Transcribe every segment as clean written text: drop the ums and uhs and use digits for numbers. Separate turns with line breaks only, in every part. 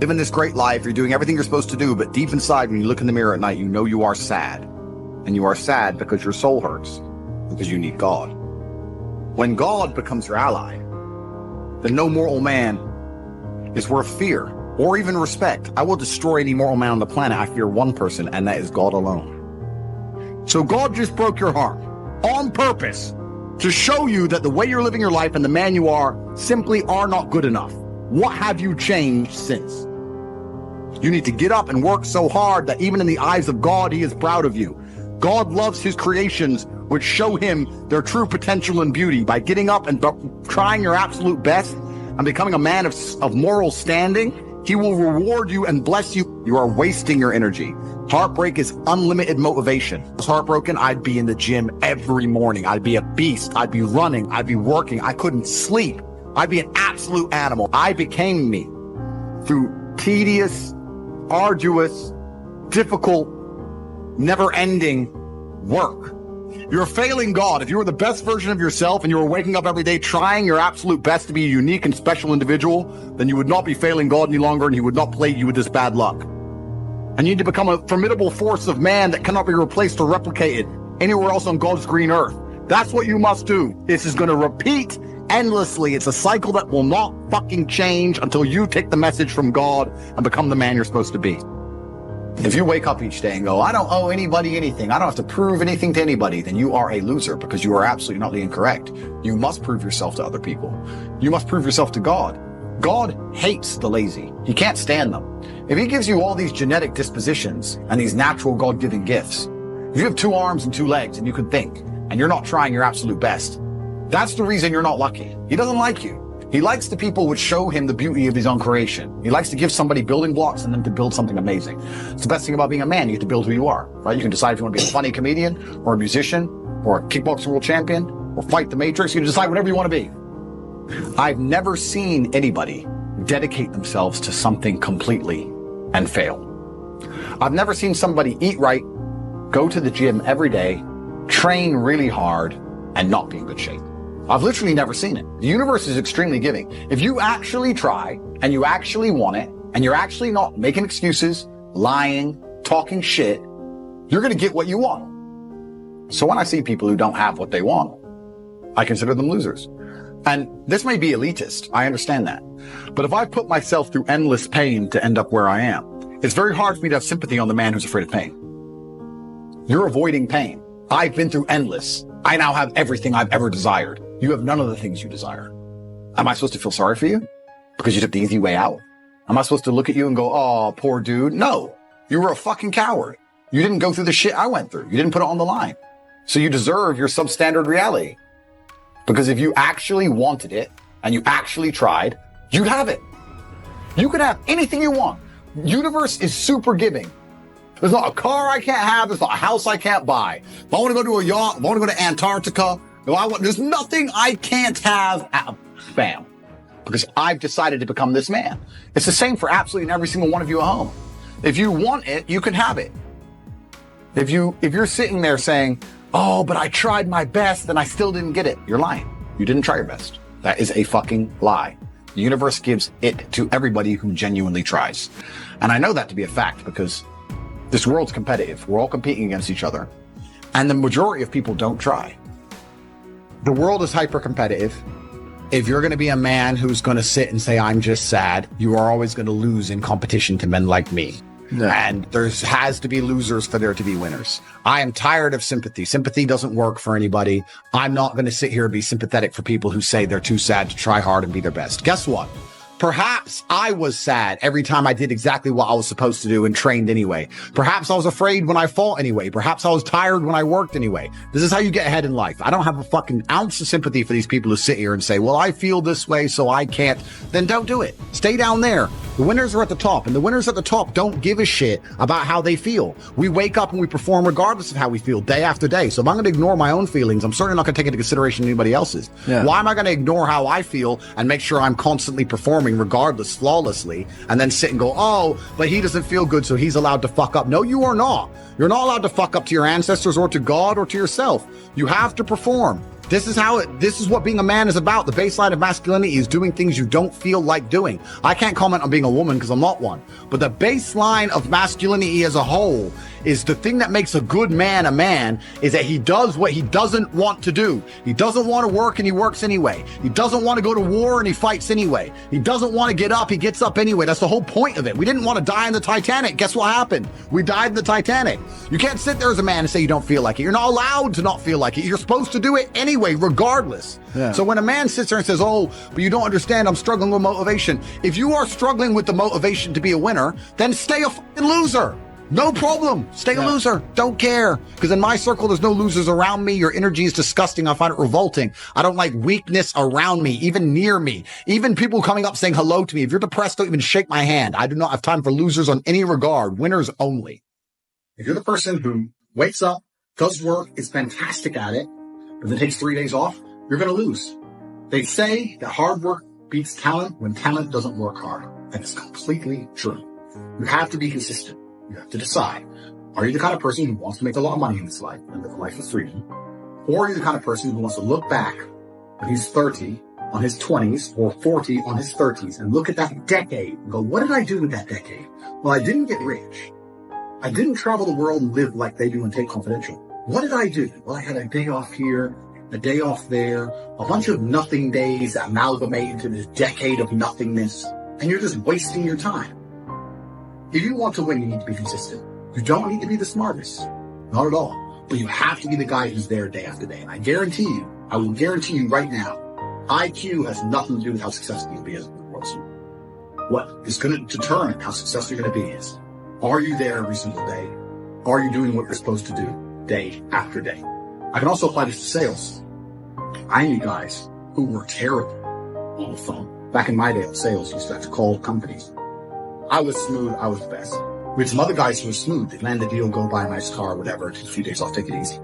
living this great life. You're doing everything you're supposed to do, but deep inside, when you look in the mirror at night, you know you are sad. And you are sad because your soul hurts, because you need God. When God becomes your ally, then no mortal man is worth fear or even respect. I will destroy any mortal man on the planet. I fear one person, and that is God alone. So God just broke your heart on purpose to show you that the way you're living your life and the man you are simply are not good enough. What have you changed since? You need to get up and work so hard that even in the eyes of God, he is proud of you. God loves his creations, which show him their true potential and beauty. By getting up and trying your absolute best and becoming a man of moral standing, he will reward you and bless you. You are wasting your energy. Heartbreak is unlimited motivation. If I was heartbroken, I'd be in the gym every morning. I'd be a beast. I'd be running. I'd be working. I couldn't sleep. I'd be an absolute animal. I became me through tedious, arduous, difficult, never-ending work. You're failing God. If you were the best version of yourself and you were waking up every day trying your absolute best to be a unique and special individual, then you would not be failing God any longer, and he would not plague you with this bad luck. And you need to become a formidable force of man that cannot be replaced or replicated anywhere else on God's green earth. That's what you must do. This is going to repeat endlessly. It's a cycle that will not fucking change until you take the message from God and become the man you're supposed to be. If you wake up each day and go, I don't owe anybody anything, I don't have to prove anything to anybody, then you are a loser, because you are absolutely not incorrect. You must prove yourself to other people. You must prove yourself to God. God hates the lazy. He can't stand them. If he gives you all these genetic dispositions and these natural God-given gifts, if you have 2 arms and 2 legs and you can think, and you're not trying your absolute best, that's the reason you're not lucky. He doesn't like you. He likes the people which show him the beauty of his own creation. He likes to give somebody building blocks and them to build something amazing. It's the best thing about being a man. You get to build who you are, right? You can decide if you want to be a funny comedian or a musician or a kickboxing world champion or fight the Matrix. You can decide whatever you want to be. I've never seen anybody dedicate themselves to something completely and fail. I've never seen somebody eat right, go to the gym every day, train really hard, and not be in good shape. I've literally never seen it. The universe is extremely giving. If you actually try and you actually want it and you're actually not making excuses, lying, talking shit, you're going to get what you want. So when I see people who don't have what they want, I consider them losers. And this may be elitist. I understand that. But if I put myself through endless pain to end up where I am, it's very hard for me to have sympathy on the man who's afraid of pain. You're avoiding pain. I've been through endless. I now have everything I've ever desired. You have none of the things you desire. Am I supposed to feel sorry for you because you took the easy way out? Am I supposed to look at you and go, oh, poor dude? No, you were a fucking coward. You didn't go through the shit I went through. You didn't put it on the line. So you deserve your substandard reality. Because if you actually wanted it and you actually tried, you'd have it. You could have anything you want. Universe is super giving. There's not a car I can't have. There's not a house I can't buy. If I want to go to a yacht, if I want to go to Antarctica, there's nothing I can't have. Bam. Because I've decided to become this man. It's the same for absolutely every single one of you at home. If you want it, you can have it. If you're sitting there saying, oh, but I tried my best and I still didn't get it, you're lying. You didn't try your best. That is a fucking lie. The universe gives it to everybody who genuinely tries. And I know that to be a fact because this world's competitive. We're all competing against each other. And the majority of people don't try. The world is hyper competitive. If you're going to be a man who's going to sit and say, I'm just sad, you are always going to lose in competition to men like me. Yeah. And there has to be losers for there to be winners. I am tired of sympathy. Sympathy doesn't work for anybody. I'm not going to sit here and be sympathetic for people who say they're too sad to try hard and be their best. Guess what? Perhaps I was sad every time I did exactly what I was supposed to do and trained anyway. Perhaps I was afraid when I fought anyway. Perhaps I was tired when I worked anyway. This is how you get ahead in life. I don't have a fucking ounce of sympathy for these people who sit here and say, well, I feel this way, so I can't. Then don't do it. Stay down there. The winners are at the top, and the winners at the top don't give a shit about how they feel. We wake up and we perform regardless of how we feel day after day. So if I'm going to ignore my own feelings, I'm certainly not going to take into consideration anybody else's. Yeah. Why am I going to ignore how I feel and make sure I'm constantly performing regardless, flawlessly, and then sit and go, oh, but he doesn't feel good, so he's allowed to fuck up. No, you are not. You're not allowed to fuck up to your ancestors or to God or to yourself. You have to perform. This is what being a man is about. The baseline of masculinity is doing things you don't feel like doing. I can't comment on being a woman because I'm not one. But the baseline of masculinity as a whole is the thing that makes a good man a man is that he does what he doesn't want to do. He doesn't want to work and he works anyway. He doesn't want to go to war and he fights anyway. He doesn't want to get up, he gets up anyway. That's the whole point of it. We didn't want to die in the Titanic. Guess what happened? We died in the Titanic. You can't sit there as a man and say you don't feel like it. You're not allowed to not feel like it. You're supposed to do it anyway, regardless. Yeah. So when a man sits there and says, oh, but you don't understand, I'm struggling with motivation. If you are struggling with the motivation to be a winner, then stay a fucking loser. No problem. Stay a loser. Don't care. Because in my circle, there's no losers around me. Your energy is disgusting. I find it revolting. I don't like weakness around me, even near me. Even people coming up saying hello to me. If you're depressed, don't even shake my hand. I do not have time for losers on any regard. Winners only. If you're the person who wakes up, does work, is fantastic at it, but then takes 3 days off, you're going to lose. They say that hard work beats talent when talent doesn't work hard. That is completely true. You have to be consistent. You have to decide, are you the kind of person who wants to make a lot of money in this life and live a life of freedom? Or are you the kind of person who wants to look back when he's 30 on his 20s or 40 on his 30s and look at that decade and go, what did I do with that decade? Well, I didn't get rich. I didn't travel the world and live like they do in Tate Confidential. What did I do? Well, I had a day off here, a day off there, a bunch of nothing days that amalgamate into this decade of nothingness, and you're just wasting your time. If you want to win, you need to be consistent. You don't need to be the smartest. Not at all. But you have to be the guy who's there day after day. And I will guarantee you right now, IQ has nothing to do with how successful you'll be as a person. What is going to determine how successful you're going to be is, are you there every single day? Are you doing what you're supposed to do day after day? I can also apply this to sales. I knew guys who were terrible on the phone. Back in my day, sales used to have to call companies. I was smooth. I was the best. We had some other guys who were smooth. They'd land the deal, go buy a nice car, whatever, take a few days off, take it easy.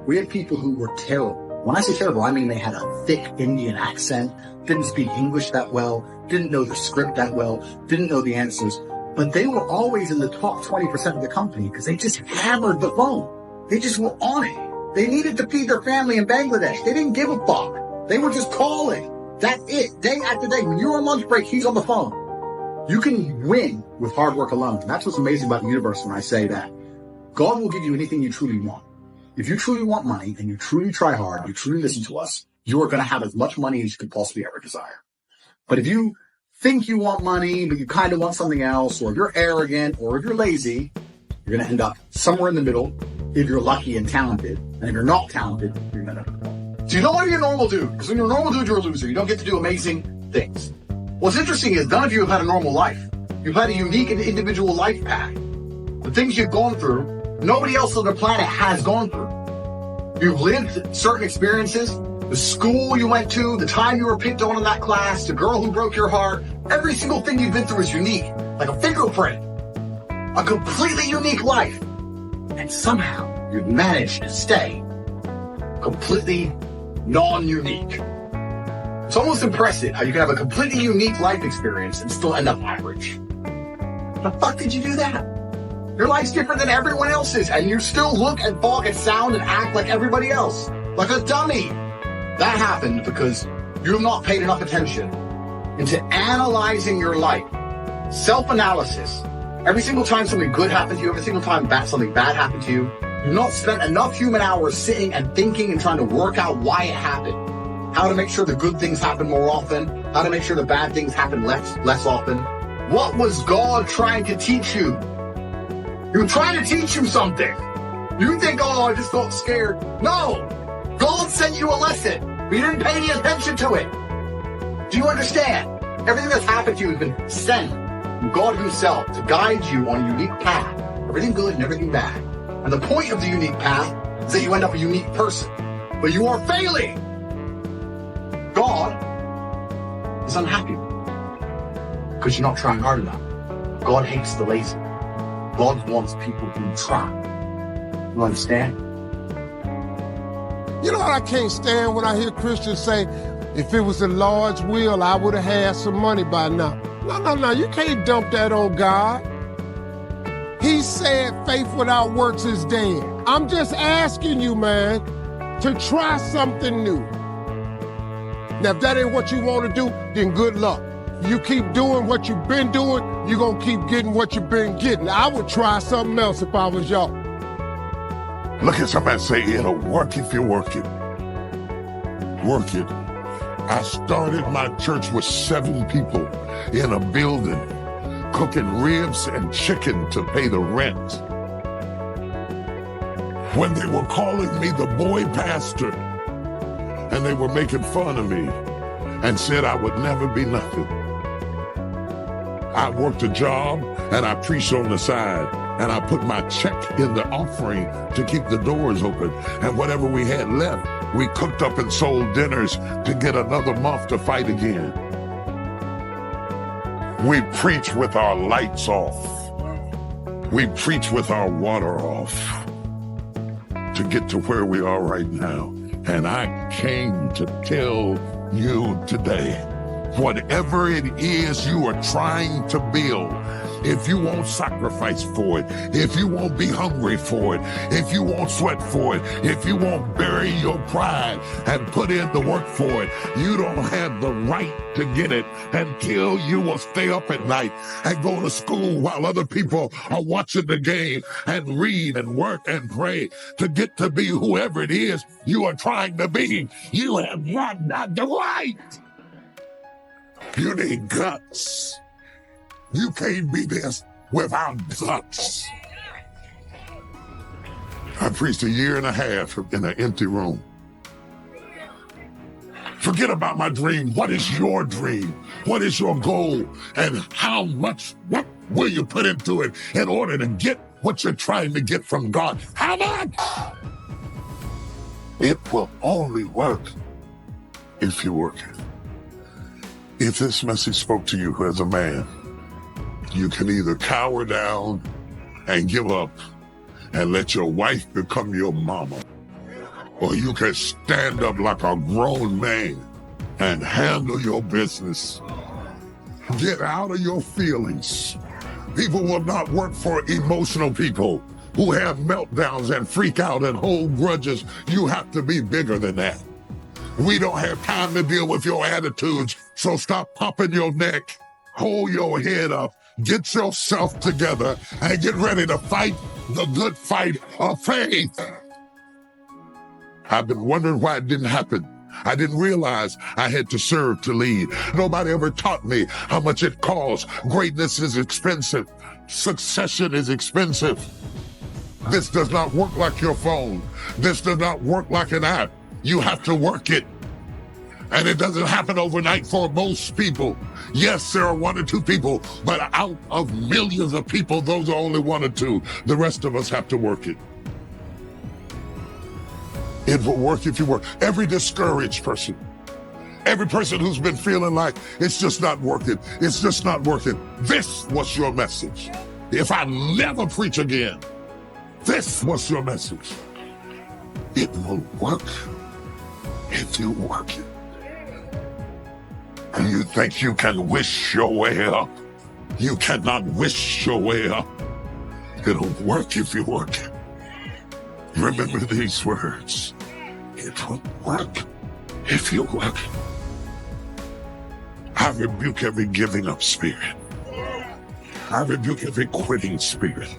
We had people who were terrible. When I say terrible, I mean they had a thick Indian accent, didn't speak English that well, didn't know the script that well, didn't know the answers, but they were always in the top 20% of the company because they just hammered the phone. They just were on it. They needed to feed their family in Bangladesh. They didn't give a fuck. They were just calling. That's it. Day after day. When you're on lunch break, he's on the phone. You can win with hard work alone. And that's what's amazing about the universe when I say that. God will give you anything you truly want. If you truly want money and you truly try hard, you truly listen to us, you are going to have as much money as you could possibly ever desire. But if you think you want money, but you kind of want something else, or if you're arrogant, or if you're lazy, you're going to end up somewhere in the middle if you're lucky and talented. And if you're not talented, you're going to. So you don't want to be a normal dude, because when you're a normal dude, you're a loser. You don't get to do amazing things. What's interesting is none of you have had a normal life. You've had a unique and individual life path. The things you've gone through, nobody else on the planet has gone through. You've lived certain experiences, the school you went to, the time you were picked on in that class, the girl who broke your heart. Every single thing you've been through is unique, like a fingerprint. A completely unique life. And somehow you've managed to stay completely non-unique. It's almost impressive how you can have a completely unique life experience and still end up average. How the fuck did you do that? Your life's different than everyone else's, and you still look and talk and sound and act like everybody else. Like a dummy. That happened because you have not paid enough attention into analyzing your life. Self-analysis. Every single time something good happened to you, every single time something bad happened to you, you've not spent enough human hours sitting and thinking and trying to work out why it happened. How to make sure the good things happen more often. How to make sure the bad things happen less often. What was God trying to teach you? He was trying to teach you something. You think, oh, I just got scared. No! God sent you a lesson, but you didn't pay any attention to it. Do you understand? Everything that's happened to you has been sent from God himself to guide you on a unique path. Everything good and everything bad. And the point of the unique path is that you end up a unique person. But you are failing. God is unhappy because you're not trying hard enough. God hates the lazy. God wants people who try. You understand?
You know what I can't stand when I hear Christians say, if it was a Lord's will, I would have had some money by now. No. You can't dump that on God. He said faith without works is dead. I'm just asking you, man, to try something new. Now, if that ain't what you want to do, then good luck. You keep doing what you've been doing, you're going to keep getting what you've been getting. I would try something else if I was y'all.
Look at somebody and say, it'll work if you work it. Work it. I started my church with 7 people in a building, cooking ribs and chicken to pay the rent. When they were calling me the boy pastor, and they were making fun of me and said I would never be nothing. I worked a job and I preached on the side, and I put my check in the offering to keep the doors open. And whatever we had left, we cooked up and sold dinners to get another month to fight again. We preach with our lights off. We preach with our water off to get to where we are right now. And I came to tell you today, whatever it is you are trying to build, if you won't sacrifice for it, if you won't be hungry for it, if you won't sweat for it, if you won't bury your pride and put in the work for it, you don't have the right to get it until you will stay up at night and go to school while other people are watching the game and read and work and pray to get to be whoever it is you are trying to be. You have not the right. You need guts. You can't be this without guts. I preached 1.5 years in an empty room. Forget about my dream. What is your dream? What is your goal? And what will you put into it in order to get what you're trying to get from God? How much? It will only work if you work it. If this message spoke to you as a man, you can either cower down and give up and let your wife become your mama, or you can stand up like a grown man and handle your business. Get out of your feelings. People will not work for emotional people who have meltdowns and freak out and hold grudges. You have to be bigger than that. We don't have time to deal with your attitudes, so stop popping your neck. Hold your head up. Get yourself together and get ready to fight the good fight of faith. I've been wondering why it didn't happen. I didn't realize I had to serve to lead. Nobody ever taught me how much it costs. Greatness is expensive. Succession is expensive. This does not work like your phone. This does not work like an app. You have to work it. And it doesn't happen overnight for most people. Yes, there are 1 or 2 people, but out of millions of people, those are only 1 or 2. The rest of us have to work it. It will work if you work. Every discouraged person, every person who's been feeling like it's just not working, it's just not working, this was your message. If I never preach again, this was your message. It will work if you work it. And you think you can wish your way up? You cannot wish your way up. It'll work if you work it. Remember these words. It will work if you work it. I rebuke every giving up spirit. I rebuke every quitting spirit.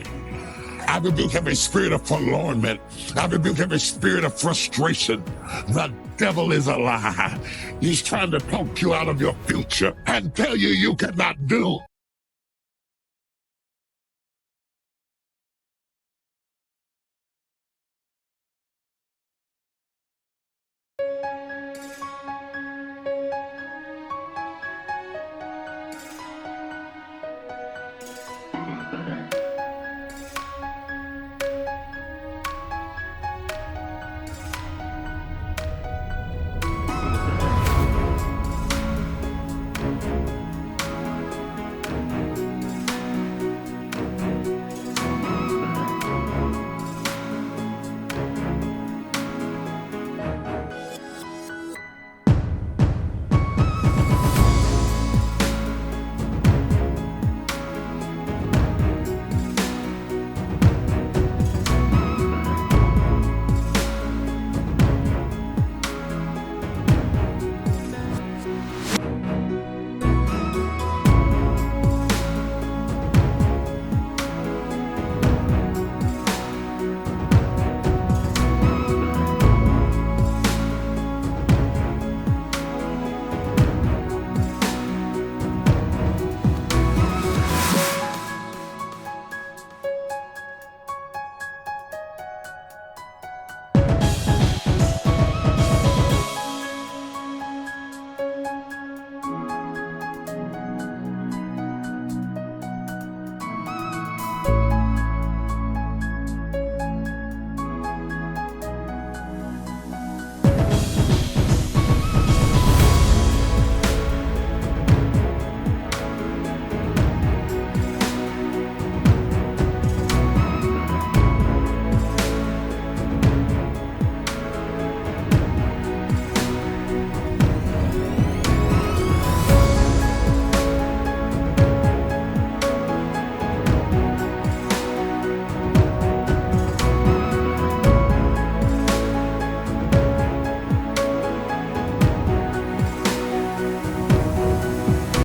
I rebuke every spirit of forlornment. I rebuke every spirit of frustration. The devil is a lie. He's trying to talk you out of your future and tell you you cannot do